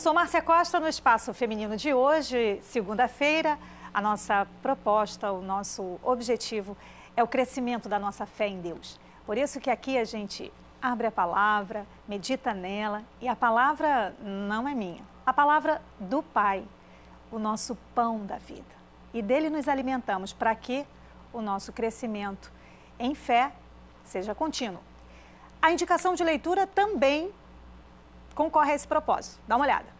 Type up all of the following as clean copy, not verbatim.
sou Márcia Costa no Espaço Feminino de hoje, segunda-feira. A nossa proposta, o nosso objetivo é o crescimento da nossa fé em Deus. Por isso que aqui a gente abre a palavra, medita nela, e a palavra não é minha, a palavra do Pai, o nosso pão da vida. E dele nos alimentamos para que o nosso crescimento em fé seja contínuo. A indicação de leitura também concorre a esse propósito. Dá uma olhada.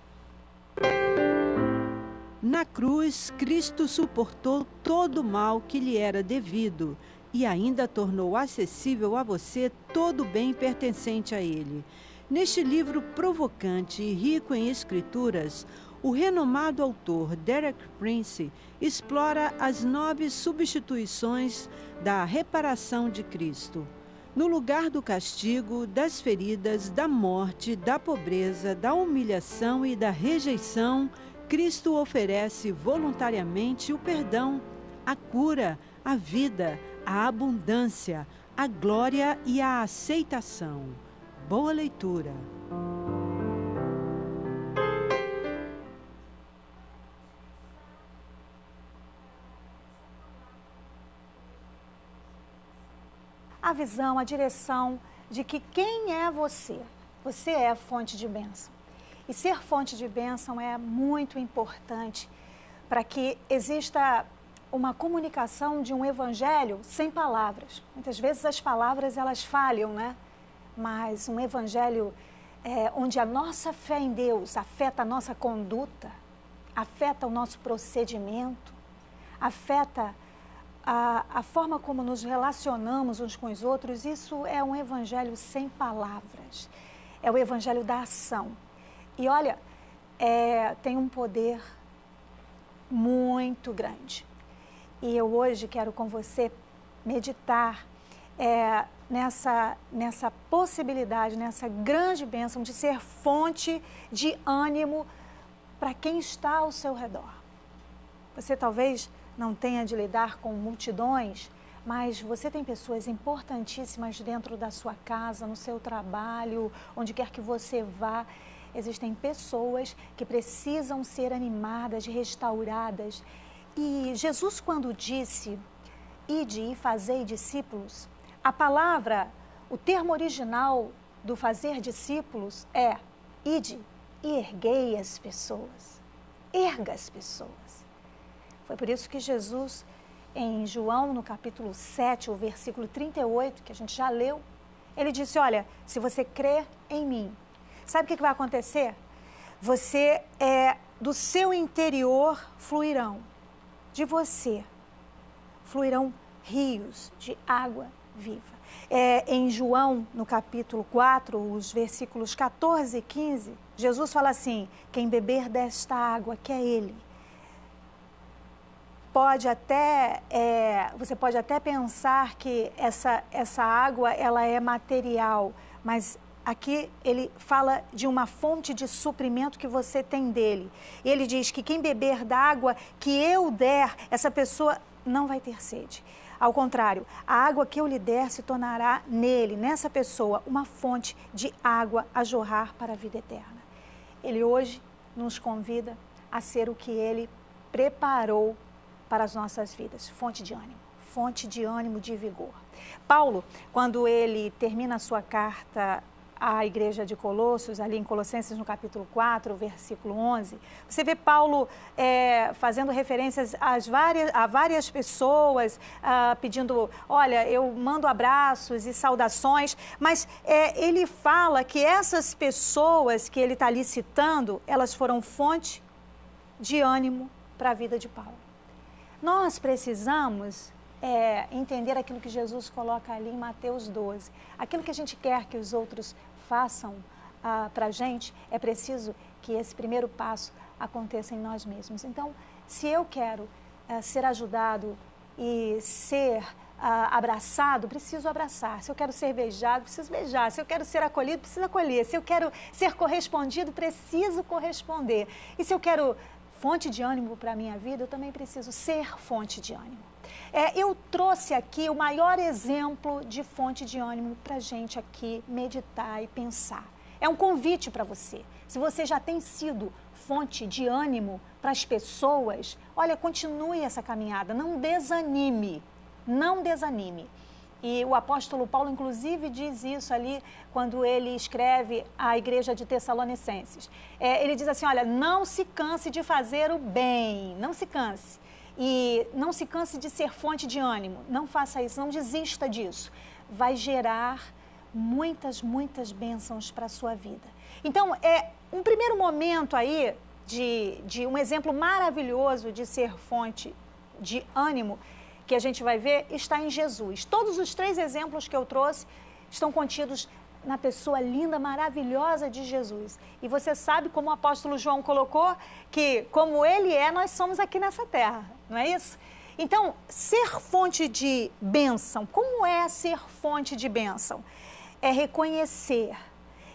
Na cruz, Cristo suportou todo o mal que lhe era devido e ainda tornou acessível a você todo o bem pertencente a ele. Neste livro provocante e rico em escrituras, o renomado autor Derek Prince explora as 9 substituições da reparação de Cristo. No lugar do castigo, das feridas, da morte, da pobreza, da humilhação e da rejeição, Cristo oferece voluntariamente o perdão, a cura, a vida, a abundância, a glória e a aceitação. Boa leitura! A visão, a direção de que quem é você? Você é fonte de bênção. E ser fonte de bênção é muito importante para que exista uma comunicação de um evangelho sem palavras. Muitas vezes as palavras elas falham, né? Mas um evangelho onde a nossa fé em Deus afeta a nossa conduta, afeta o nosso procedimento, afeta a forma como nos relacionamos uns com os outros, isso é um evangelho sem palavras. É o evangelho da ação. E olha, tem um poder muito grande. E eu hoje quero com você meditar nessa possibilidade, nessa grande bênção de ser fonte de ânimo para quem está ao seu redor. Você talvez não tenha de lidar com multidões, mas você tem pessoas importantíssimas dentro da sua casa, no seu trabalho, onde quer que você vá. Existem pessoas que precisam ser animadas, restauradas. E Jesus, quando disse, ide e fazei discípulos, a palavra, o termo original do fazer discípulos é ide e erguei as pessoas. Erga as pessoas. Foi por isso que Jesus, em João, no capítulo 7, o versículo 38, que a gente já leu, ele disse, olha, se você crer em mim, sabe o que vai acontecer? Do seu interior fluirão, de você, fluirão rios de água viva. Em João, no capítulo 4, os versículos 14 e 15, Jesus fala assim, quem beber desta água, que é ele, você pode até pensar que essa água ela é material, mas aqui ele fala de uma fonte de suprimento que você tem dele. E ele diz que quem beber da água que eu der, essa pessoa não vai ter sede. Ao contrário, a água que eu lhe der se tornará nele, nessa pessoa, uma fonte de água a jorrar para a vida eterna. Ele hoje nos convida a ser o que ele preparou para as nossas vidas, fonte de ânimo, de vigor. Paulo, quando ele termina a sua carta à igreja de Colossos, ali em Colossenses no capítulo 4, versículo 11, você vê Paulo fazendo referências a várias pessoas, pedindo, olha, eu mando abraços e saudações, mas ele fala que essas pessoas que ele está ali citando, elas foram fonte de ânimo para a vida de Paulo. Nós precisamos entender aquilo que Jesus coloca ali em Mateus 12. Aquilo que a gente quer que os outros façam para a gente, é preciso que esse primeiro passo aconteça em nós mesmos. Então, se eu quero ser ajudado e ser abraçado, preciso abraçar. Se eu quero ser beijado, preciso beijar. Se eu quero ser acolhido, preciso acolher. Se eu quero ser correspondido, preciso corresponder. E se eu quero fonte de ânimo para a minha vida, eu também preciso ser fonte de ânimo. Eu trouxe aqui o maior exemplo de fonte de ânimo para a gente aqui meditar e pensar. é um convite para você. Se você já tem sido fonte de ânimo para as pessoas, olha, continue essa caminhada, não desanime, não desanime. E o apóstolo Paulo, inclusive, diz isso ali quando ele escreve à igreja de Tessalonicenses. Ele diz assim, olha, não se canse de fazer o bem, não se canse. E não se canse de ser fonte de ânimo, não faça isso, não desista disso. Vai gerar muitas, muitas bênçãos para a sua vida. Então, um primeiro momento aí de um exemplo maravilhoso de ser fonte de ânimo, que a gente vai ver, está em Jesus. Todos os 3 exemplos que eu trouxe estão contidos na pessoa linda, maravilhosa de Jesus. E você sabe, como o apóstolo João colocou, que como ele é, nós somos aqui nessa terra, não é isso? Então, ser fonte de bênção, como é ser fonte de bênção? É reconhecer,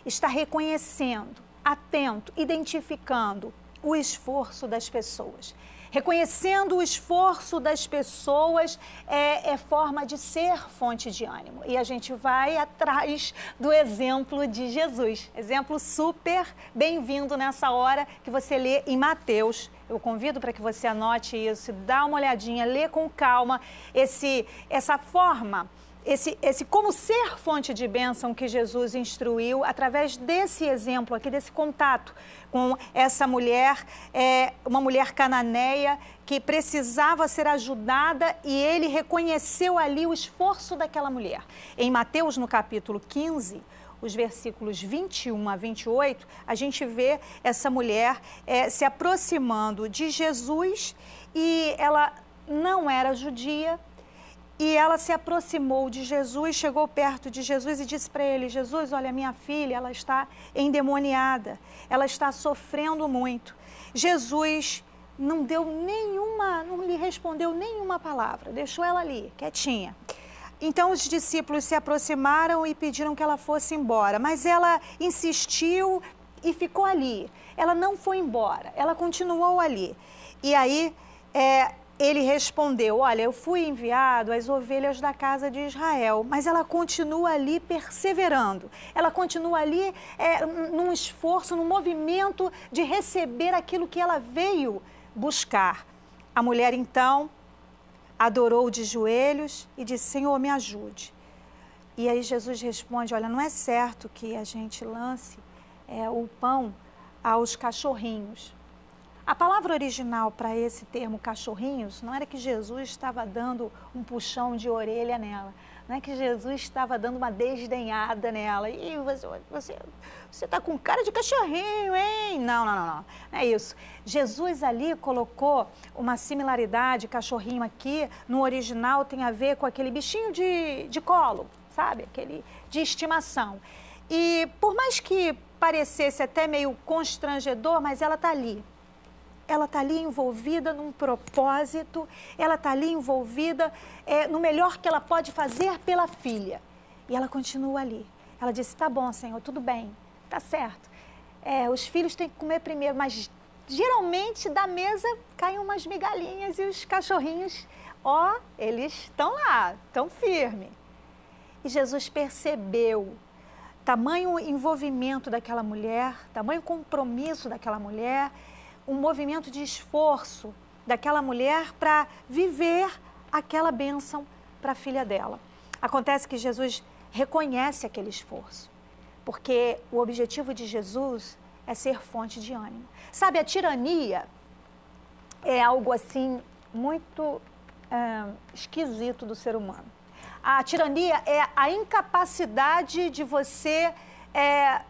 estar reconhecendo, atento, identificando o esforço das pessoas. Reconhecendo o esforço das pessoas é forma de ser fonte de ânimo. E a gente vai atrás do exemplo de Jesus. Exemplo super bem-vindo nessa hora que você lê em Mateus. Eu convido para que você anote isso, dá uma olhadinha, lê com calma essa forma, esse como ser fonte de bênção que Jesus instruiu através desse exemplo aqui, desse contato com essa mulher, uma mulher cananeia que precisava ser ajudada e ele reconheceu ali o esforço daquela mulher. Em Mateus, no capítulo 15, os versículos 21 a 28, a gente vê essa mulher se aproximando de Jesus e ela não era judia. E ela se aproximou de Jesus, chegou perto de Jesus e disse para ele, Jesus, olha, minha filha, ela está endemoniada, ela está sofrendo muito. Jesus não lhe respondeu nenhuma palavra, deixou ela ali, quietinha. Então os discípulos se aproximaram e pediram que ela fosse embora, mas ela insistiu e ficou ali. Ela não foi embora, ela continuou ali. E aí, ele respondeu, olha, eu fui enviado às ovelhas da casa de Israel, mas ela continua ali perseverando, ela continua ali num esforço, num movimento de receber aquilo que ela veio buscar. A mulher, então, adorou de joelhos e disse, Senhor, me ajude. E aí Jesus responde, olha, não é certo que a gente lance o pão aos cachorrinhos. A palavra original para esse termo cachorrinhos não era que Jesus estava dando um puxão de orelha nela, não é que Jesus estava dando uma desdenhada nela. E você está com cara de cachorrinho, hein? Não, não, não, não, não é isso. Jesus ali colocou uma similaridade, cachorrinho aqui, no original tem a ver com aquele bichinho de colo, sabe? Aquele de estimação. E por mais que parecesse até meio constrangedor, mas ela está ali. Ela está ali envolvida num propósito, ela está ali envolvida no melhor que ela pode fazer pela filha. E ela continua ali. Ela disse, tá bom, Senhor, tudo bem, tá certo. Os filhos têm que comer primeiro, mas geralmente da mesa caem umas migalhinhas e os cachorrinhos, eles estão lá, estão firmes. E Jesus percebeu tamanho envolvimento daquela mulher, tamanho compromisso daquela mulher, um movimento de esforço daquela mulher para viver aquela bênção para a filha dela. Acontece que Jesus reconhece aquele esforço, porque o objetivo de Jesus é ser fonte de ânimo. Sabe, a tirania é algo assim muito esquisito do ser humano. A tirania é a incapacidade de você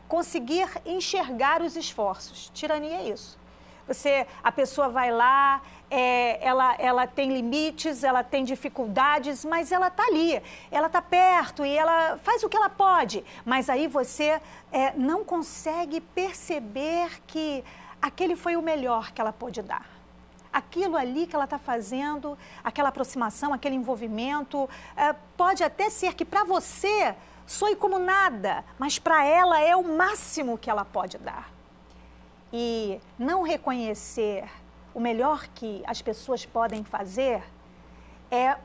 conseguir enxergar os esforços. Tirania é isso. A pessoa vai lá, ela tem limites, ela tem dificuldades, mas ela está ali, ela está perto e ela faz o que ela pode. Mas aí você não consegue perceber que aquele foi o melhor que ela pôde dar. Aquilo ali que ela está fazendo, aquela aproximação, aquele envolvimento, pode até ser que para você soe como nada, mas para ela é o máximo que ela pode dar. E não reconhecer o melhor que as pessoas podem fazer é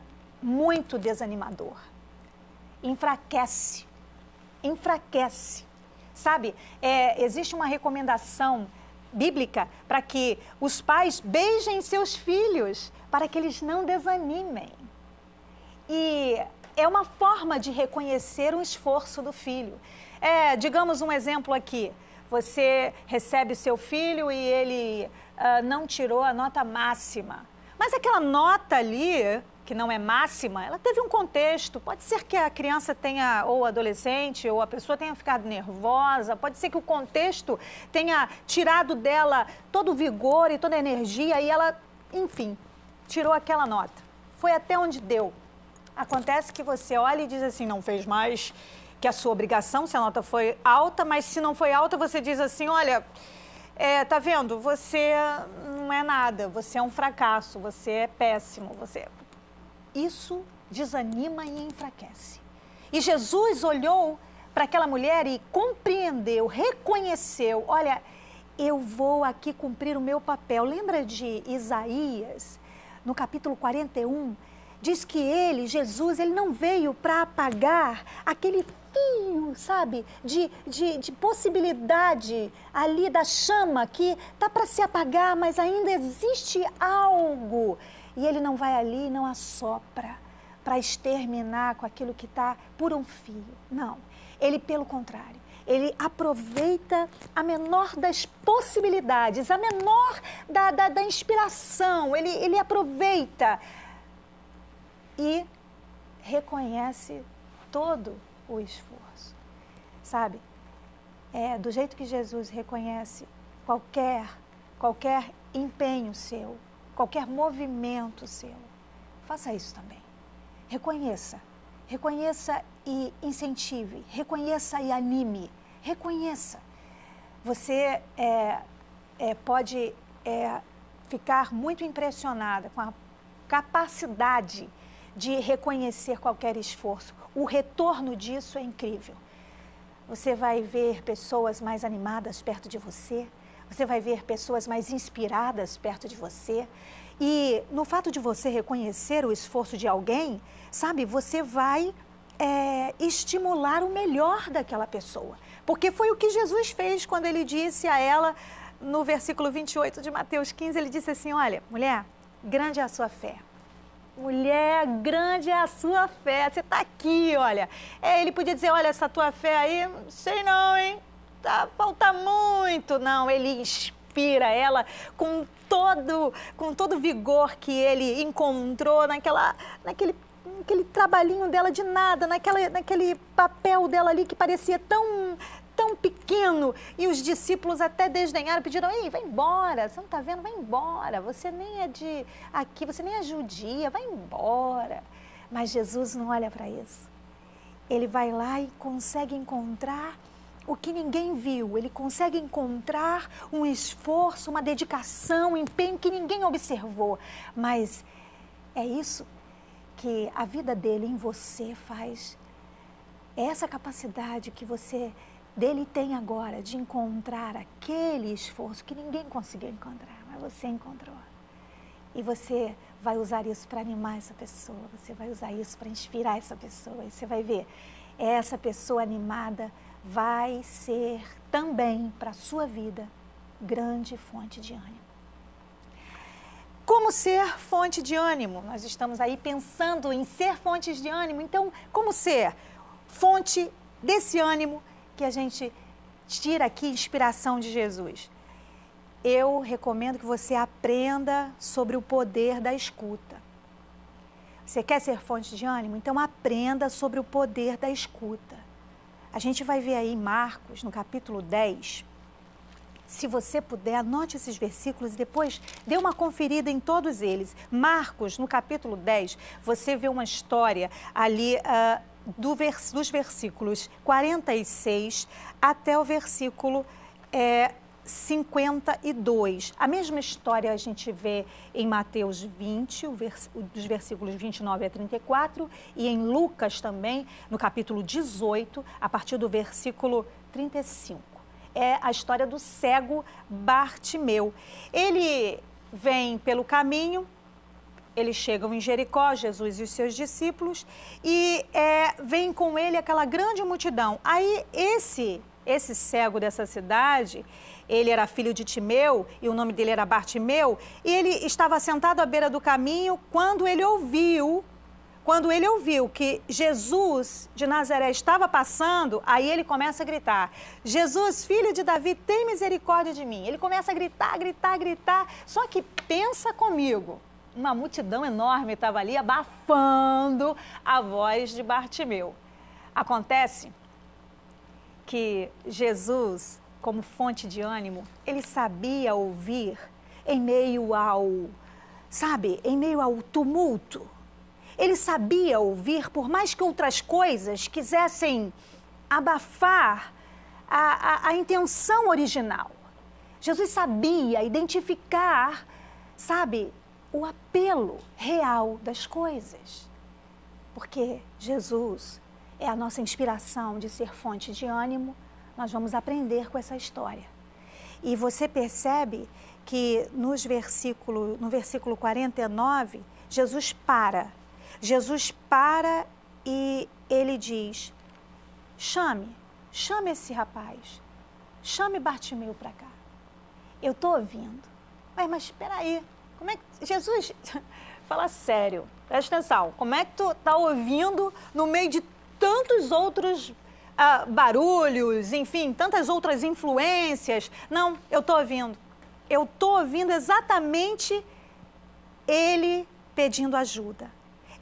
muito desanimador. Enfraquece. Sabe, existe uma recomendação bíblica para que os pais beijem seus filhos, para que eles não desanimem. E é uma forma de reconhecer o esforço do filho. Digamos um exemplo aqui, você recebe o seu filho e ele não tirou a nota máxima. Mas aquela nota ali, que não é máxima, ela teve um contexto. Pode ser que a criança tenha, ou adolescente, ou a pessoa tenha ficado nervosa, pode ser que o contexto tenha tirado dela todo o vigor e toda a energia e ela, enfim, tirou aquela nota. Foi até onde deu. Acontece que você olha e diz assim, não fez mais que a sua obrigação, se a nota foi alta, mas se não foi alta, você diz assim, olha, tá vendo, você não é nada, você é um fracasso, você é péssimo, Isso desanima e enfraquece. E Jesus olhou para aquela mulher e compreendeu, reconheceu, olha, eu vou aqui cumprir o meu papel. Lembra de Isaías, no capítulo 41, diz que Jesus, ele não veio para apagar aquele fio, sabe, de possibilidade ali da chama que está para se apagar, mas ainda existe algo. E ele não vai ali e não assopra para exterminar com aquilo que está por um fio. Não, ele pelo contrário. Ele aproveita a menor das possibilidades, a menor da inspiração. Ele aproveita e reconhece todo o esforço, sabe? Do jeito que Jesus reconhece qualquer empenho seu, qualquer movimento seu, faça isso também. Reconheça e incentive, reconheça e anime, reconheça. Você pode ficar muito impressionada com a capacidade de reconhecer qualquer esforço. O retorno disso é incrível. Você vai ver pessoas mais animadas perto de você, você vai ver pessoas mais inspiradas perto de você. E no fato de você reconhecer o esforço de alguém, sabe, você vai estimular o melhor daquela pessoa. Porque foi o que Jesus fez quando ele disse a ela, no versículo 28 de Mateus 15, ele disse assim, olha, mulher, grande é a sua fé. Mulher, grande é a sua fé. Você está aqui, olha. Ele podia dizer, olha, essa tua fé aí, não sei não, hein? Falta muito. Não, ele inspira ela com todo o vigor que ele encontrou naquele trabalhinho dela de nada, naquele papel dela ali que parecia tão pequeno, e os discípulos até desdenharam, pediram, ei, vai embora, você não está vendo? Vai embora, você nem é de aqui, você nem é judia, vai embora. Mas Jesus não olha para isso. Ele vai lá e consegue encontrar o que ninguém viu, ele consegue encontrar um esforço, uma dedicação, um empenho que ninguém observou. Mas é isso que a vida dele em você faz. É essa capacidade que dele tem agora de encontrar aquele esforço que ninguém conseguiu encontrar, mas você encontrou. E você vai usar isso para animar essa pessoa, você vai usar isso para inspirar essa pessoa. E você vai ver, essa pessoa animada vai ser também para a sua vida grande fonte de ânimo. Como ser fonte de ânimo? Nós estamos aí pensando em ser fontes de ânimo, então como ser fonte desse ânimo que a gente tira aqui inspiração de Jesus? Eu recomendo que você aprenda sobre o poder da escuta. Você quer ser fonte de ânimo? Então aprenda sobre o poder da escuta. A gente vai ver aí em Marcos, no capítulo 10. Se você puder, anote esses versículos e depois dê uma conferida em todos eles. Marcos, no capítulo 10, você vê uma história ali dos versículos 46 até o versículo 52. A mesma história a gente vê em Mateus 20, dos versículos 29 a 34, e em Lucas também, no capítulo 18, a partir do versículo 35. É a história do cego Bartimeu. Ele vem pelo caminho, eles chegam em Jericó, Jesus e os seus discípulos, e vem com ele aquela grande multidão. Aí esse esse cego dessa cidade, ele era filho de Timeu e o nome dele era Bartimeu, e ele estava sentado à beira do caminho quando ele ouviu que Jesus de Nazaré estava passando, aí ele começa a gritar: Jesus, filho de Davi, tem misericórdia de mim. Ele começa a gritar, gritar, gritar. Só que pensa comigo, uma multidão enorme estava ali abafando a voz de Bartimeu. Acontece que Jesus, como fonte de ânimo, ele sabia ouvir em meio ao tumulto. Ele sabia ouvir, por mais que outras coisas quisessem abafar a intenção original. Jesus sabia identificar, o apelo real das coisas. Porque Jesus é a nossa inspiração de ser fonte de ânimo. Nós vamos aprender com essa história. E você percebe que no versículo 49, Jesus para e ele diz: chame esse rapaz, chame Bartimeu para cá. Eu estou ouvindo. Mas espera aí, como é que... Jesus, fala sério, presta atenção, como é que tu está ouvindo no meio de tantos outros barulhos, enfim, tantas outras influências? Não, eu estou ouvindo. Eu estou ouvindo exatamente ele pedindo ajuda.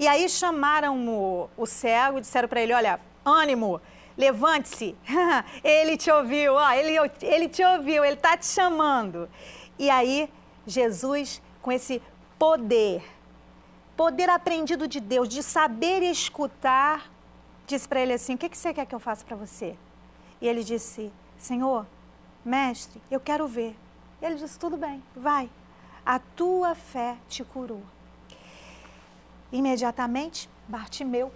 E aí chamaram o cego e disseram para ele: olha, ânimo, levante-se, ele te ouviu, ele te ouviu, ele está te chamando. E aí Jesus, com esse poder aprendido de Deus, de saber escutar, disse para ele assim: o que você quer que eu faça para você? E ele disse: Senhor, mestre, eu quero ver. E ele disse: tudo bem, vai, a tua fé te curou. Imediatamente, Bartimeu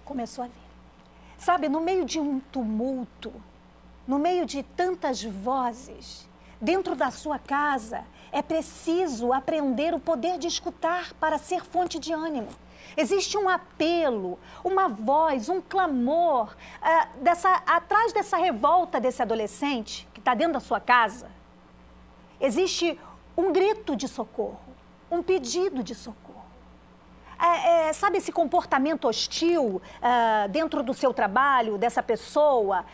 começou a ver. No meio de um tumulto, no meio de tantas vozes, dentro da sua casa, é preciso aprender o poder de escutar para ser fonte de ânimo. Existe um apelo, uma voz, um clamor atrás dessa revolta desse adolescente que está dentro da sua casa. Existe um grito de socorro, um pedido de socorro. Esse comportamento hostil dentro do seu trabalho, dessa pessoa,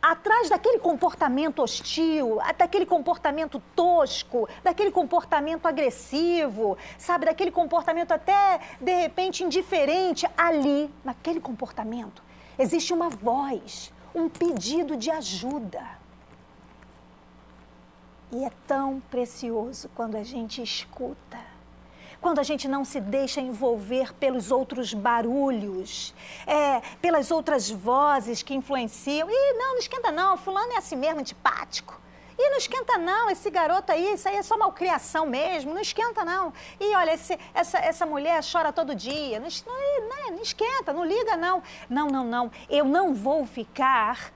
atrás daquele comportamento hostil, daquele comportamento tosco, daquele comportamento agressivo, daquele comportamento até, de repente, indiferente, ali, naquele comportamento, existe uma voz, um pedido de ajuda. E é tão precioso quando a gente escuta. Quando a gente não se deixa envolver pelos outros barulhos, pelas outras vozes que influenciam. Não esquenta não, fulano é assim mesmo, antipático. Não esquenta não, esse garoto aí, isso aí é só malcriação mesmo, não esquenta não. Olha, essa mulher chora todo dia, não esquenta, não liga não. Não, eu não vou ficar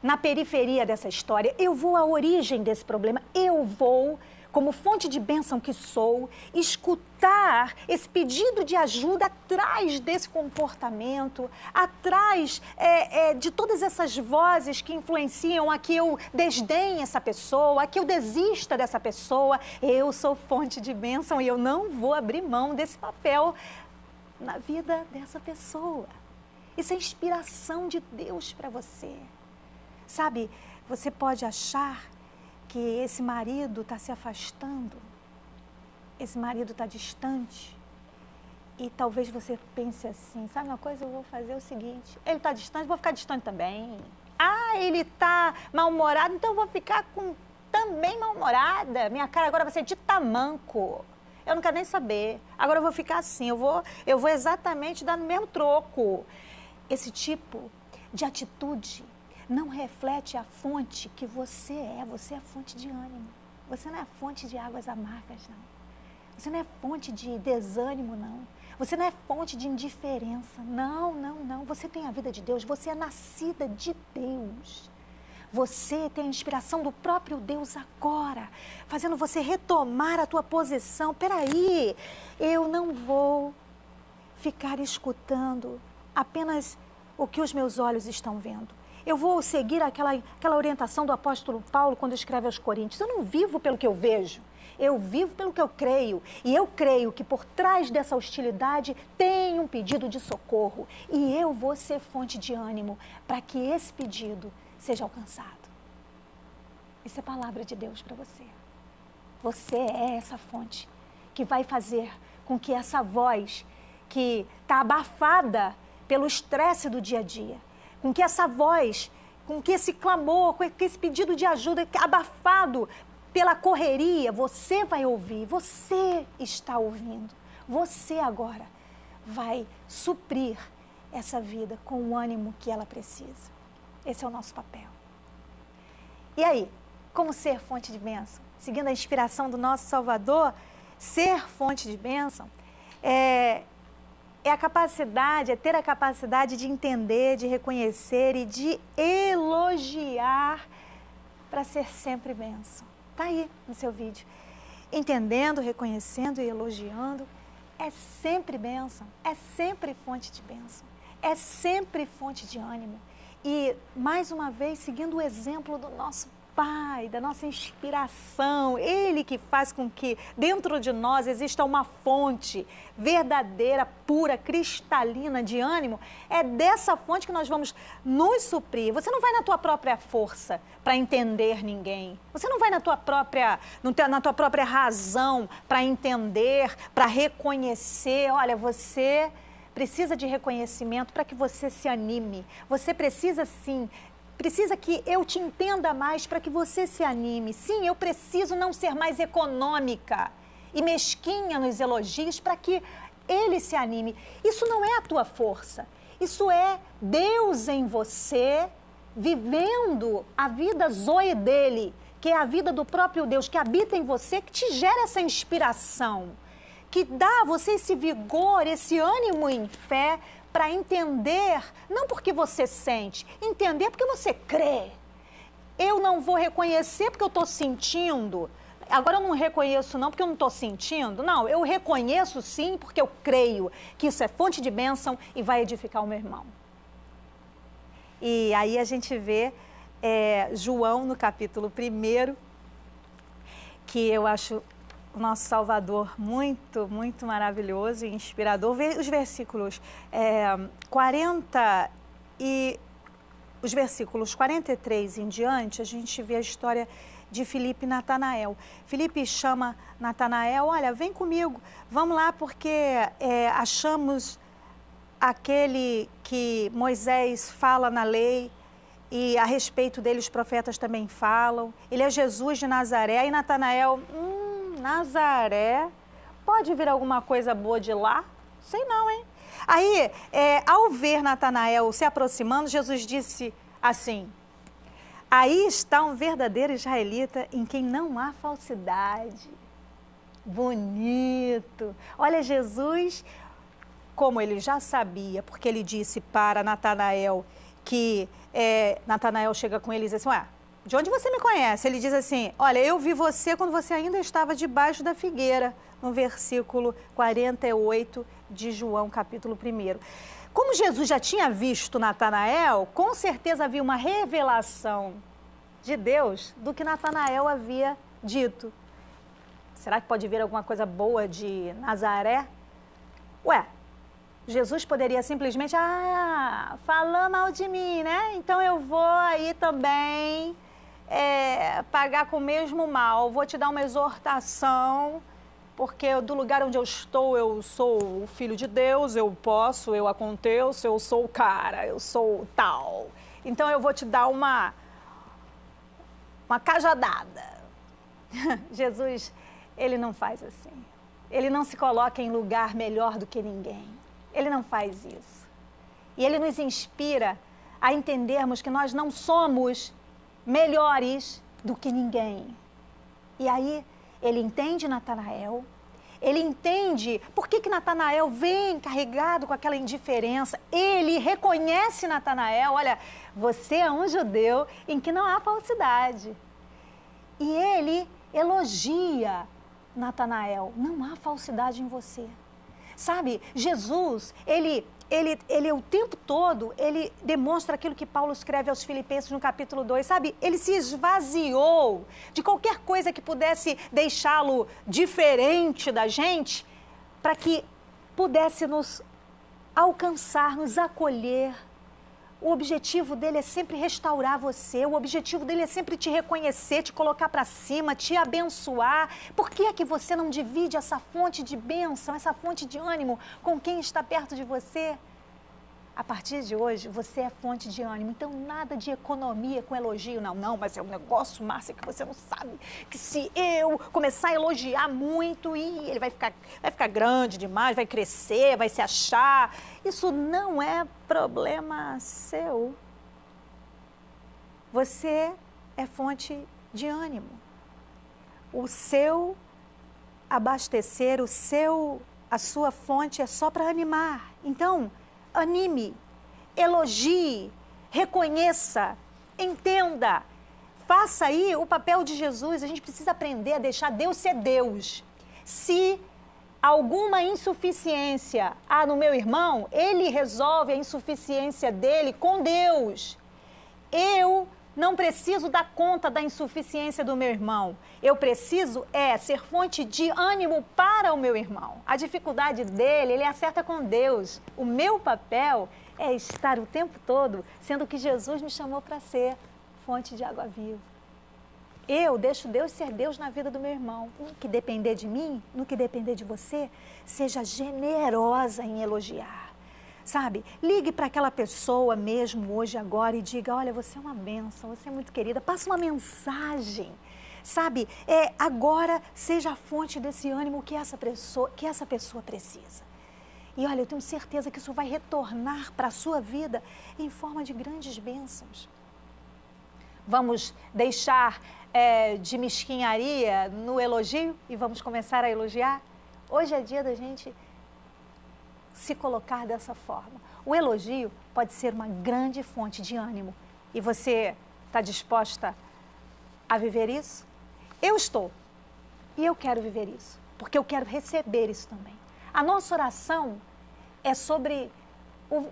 na periferia dessa história, eu vou à origem desse problema, eu vou, como fonte de bênção que sou, escutar esse pedido de ajuda atrás desse comportamento, atrás de todas essas vozes que influenciam a que eu desdenhe essa pessoa, a que eu desista dessa pessoa. Eu sou fonte de bênção e eu não vou abrir mão desse papel na vida dessa pessoa. Isso é inspiração de Deus para você. Você pode achar que esse marido está se afastando, esse marido está distante, e talvez você pense assim: sabe uma coisa, eu vou fazer o seguinte, ele está distante, vou ficar distante também. Ele está mal-humorado, então eu vou ficar também mal-humorada, minha cara agora vai ser de tamanco, eu não quero nem saber, agora eu vou ficar assim, eu vou exatamente dar no mesmo troco. Esse tipo de atitude não reflete a fonte que você é fonte de ânimo. Você não é fonte de águas amargas, não. Você não é fonte de desânimo, não. Você não é fonte de indiferença. Não. Você tem a vida de Deus, você é nascida de Deus. Você tem a inspiração do próprio Deus agora, fazendo você retomar a tua posição. Peraí, eu não vou ficar escutando apenas o que os meus olhos estão vendo. Eu vou seguir aquela orientação do apóstolo Paulo quando escreve aos Coríntios. Eu não vivo pelo que eu vejo, eu vivo pelo que eu creio. E eu creio que por trás dessa hostilidade tem um pedido de socorro. E eu vou ser fonte de ânimo para que esse pedido seja alcançado. Isso é palavra de Deus para você. Você é essa fonte que vai fazer com que essa voz que está abafada pelo estresse do dia a dia, com que essa voz, com que esse clamor, com que esse pedido de ajuda abafado pela correria, você vai ouvir, você está ouvindo. Você agora vai suprir essa vida com o ânimo que ela precisa. Esse é o nosso papel. E aí, como ser fonte de bênção? Seguindo a inspiração do nosso Salvador, ser fonte de bênção é ter a capacidade de entender, de reconhecer e de elogiar para ser sempre bênção. Está aí no seu vídeo. Entendendo, reconhecendo e elogiando é sempre bênção, é sempre fonte de bênção, é sempre fonte de ânimo. E, mais uma vez, seguindo o exemplo do nosso Pai, da nossa inspiração, Ele que faz com que dentro de nós exista uma fonte verdadeira, pura, cristalina de ânimo, é dessa fonte que nós vamos nos suprir. Você não vai na tua própria força para entender ninguém. Você não vai na tua própria razão para entender, para reconhecer. Olha, você precisa de reconhecimento para que você se anime. Você precisa sim. Precisa que eu te entenda mais para que você se anime. Sim, eu preciso não ser mais econômica e mesquinha nos elogios para que ele se anime. Isso não é a tua força. Isso é Deus em você, vivendo a vida zoe dele, que é a vida do próprio Deus, que habita em você, que te gera essa inspiração, que dá a você esse vigor, esse ânimo em fé, para entender, não porque você sente, entender porque você crê. Eu não vou reconhecer porque eu estou sentindo. Agora eu não reconheço não porque eu não estou sentindo. Não, eu reconheço sim porque eu creio que isso é fonte de bênção e vai edificar o meu irmão. E aí a gente vê João no capítulo 1, que eu acho o nosso Salvador muito, muito maravilhoso e inspirador. Vê os versículos 40 e os versículos 43 em diante, a gente vê a história de Filipe e Natanael. Filipe chama Natanael, olha, vem comigo, vamos lá porque achamos aquele que Moisés fala na lei e a respeito dele os profetas também falam. Ele é Jesus de Nazaré. E Natanael, Nazaré, pode vir alguma coisa boa de lá? Sei não, hein? Aí, ao ver Natanael se aproximando, Jesus disse assim, aí está um verdadeiro israelita em quem não há falsidade. Bonito! Olha, Jesus, como ele já sabia, porque ele disse para Natanael que Natanael chega com ele e diz assim, ué, de onde você me conhece? Ele diz assim, olha, eu vi você quando você ainda estava debaixo da figueira, no versículo 48 de João, capítulo 1. Como Jesus já tinha visto Natanael, com certeza havia uma revelação de Deus do que Natanael havia dito. Será que pode vir alguma coisa boa de Nazaré? Ué, Jesus poderia simplesmente, falou mal de mim, né? Então eu vou aí também pagar com o mesmo mal, vou te dar uma exortação, porque do lugar onde eu estou, eu sou o filho de Deus, eu posso, eu aconteço, eu sou o cara, eu sou tal. Então eu vou te dar uma cajadada. Jesus, ele não faz assim. Ele não se coloca em lugar melhor do que ninguém. Ele não faz isso. E ele nos inspira a entendermos que nós não somos melhores do que ninguém. E aí, ele entende Natanael, ele entende por que Natanael vem carregado com aquela indiferença. Ele reconhece Natanael, olha, você é um judeu em que não há falsidade. E ele elogia Natanael, não há falsidade em você. Sabe, Jesus, ele o tempo todo, ele demonstra aquilo que Paulo escreve aos Filipenses no capítulo 2, sabe? Ele se esvaziou de qualquer coisa que pudesse deixá-lo diferente da gente, para que pudesse nos alcançar, nos acolher. O objetivo dele é sempre restaurar você, o objetivo dele é sempre te reconhecer, te colocar para cima, te abençoar. Por que é que você não divide essa fonte de bênção, essa fonte de ânimo com quem está perto de você? A partir de hoje, você é fonte de ânimo, então nada de economia com elogio, não, mas é um negócio, Márcia, que você não sabe, que se eu começar a elogiar muito, ele vai ficar grande demais, vai crescer, vai se achar. Isso não é problema seu. Você é fonte de ânimo. O seu abastecer, a sua fonte é só para animar. Então, anime, elogie, reconheça, entenda. Faça aí o papel de Jesus. A gente precisa aprender a deixar Deus ser Deus. Se alguma insuficiência há no meu irmão, ele resolve a insuficiência dele com Deus. Eu não preciso dar conta da insuficiência do meu irmão. Eu preciso ser fonte de ânimo para o meu irmão. A dificuldade dele, ele acerta com Deus. O meu papel é estar o tempo todo sendo que Jesus me chamou para ser fonte de água viva. Eu deixo Deus ser Deus na vida do meu irmão. No que depender de mim, no que depender de você, seja generosa em elogiar. Sabe, ligue para aquela pessoa mesmo hoje, agora e diga, olha, você é uma bênção, você é muito querida, passa uma mensagem, sabe, agora seja a fonte desse ânimo que essa pessoa precisa. E olha, eu tenho certeza que isso vai retornar para a sua vida em forma de grandes bênçãos. Vamos deixar de mesquinharia no elogio e vamos começar a elogiar? Hoje é dia da gente se colocar dessa forma. O elogio pode ser uma grande fonte de ânimo. E você está disposta a viver isso? Eu estou. E eu quero viver isso. Porque eu quero receber isso também. A nossa oração é sobre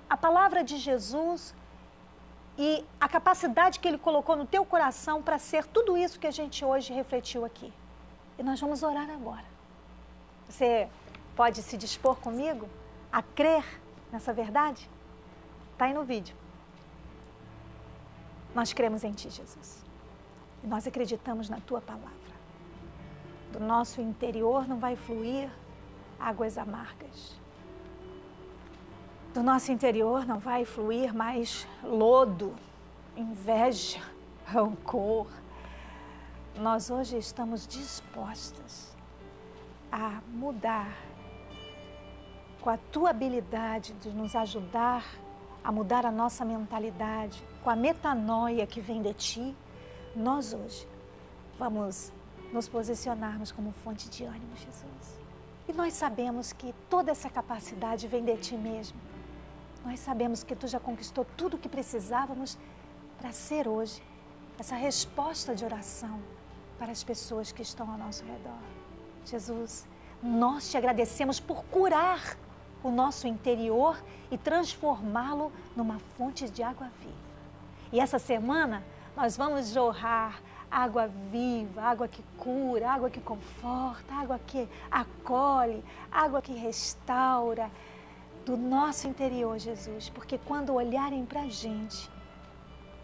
a palavra de Jesus e a capacidade que Ele colocou no teu coração para ser tudo isso que a gente hoje refletiu aqui. E nós vamos orar agora. Você pode se dispor comigo a crer nessa verdade? Está aí no vídeo. Nós cremos em Ti, Jesus. E nós acreditamos na Tua palavra. Do nosso interior não vai fluir águas amargas. Do nosso interior não vai fluir mais lodo, inveja, rancor. Nós hoje estamos dispostas a mudar com a Tua habilidade de nos ajudar a mudar a nossa mentalidade, com a metanoia que vem de Ti, nós hoje vamos nos posicionarmos como fonte de ânimo, Jesus. E nós sabemos que toda essa capacidade vem de Ti mesmo. Nós sabemos que Tu já conquistou tudo o que precisávamos para ser hoje essa resposta de oração para as pessoas que estão ao nosso redor. Jesus, nós Te agradecemos por curar o nosso interior e transformá-lo numa fonte de água viva. E essa semana nós vamos jorrar água viva, água que cura, água que conforta, água que acolhe, água que restaura do nosso interior, Jesus. Porque quando olharem para a gente,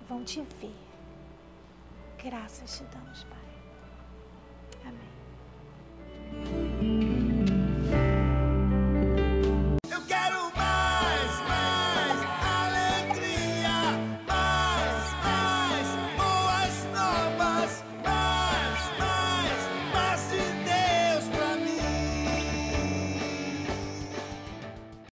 vão Te ver. Graças Te damos, Pai.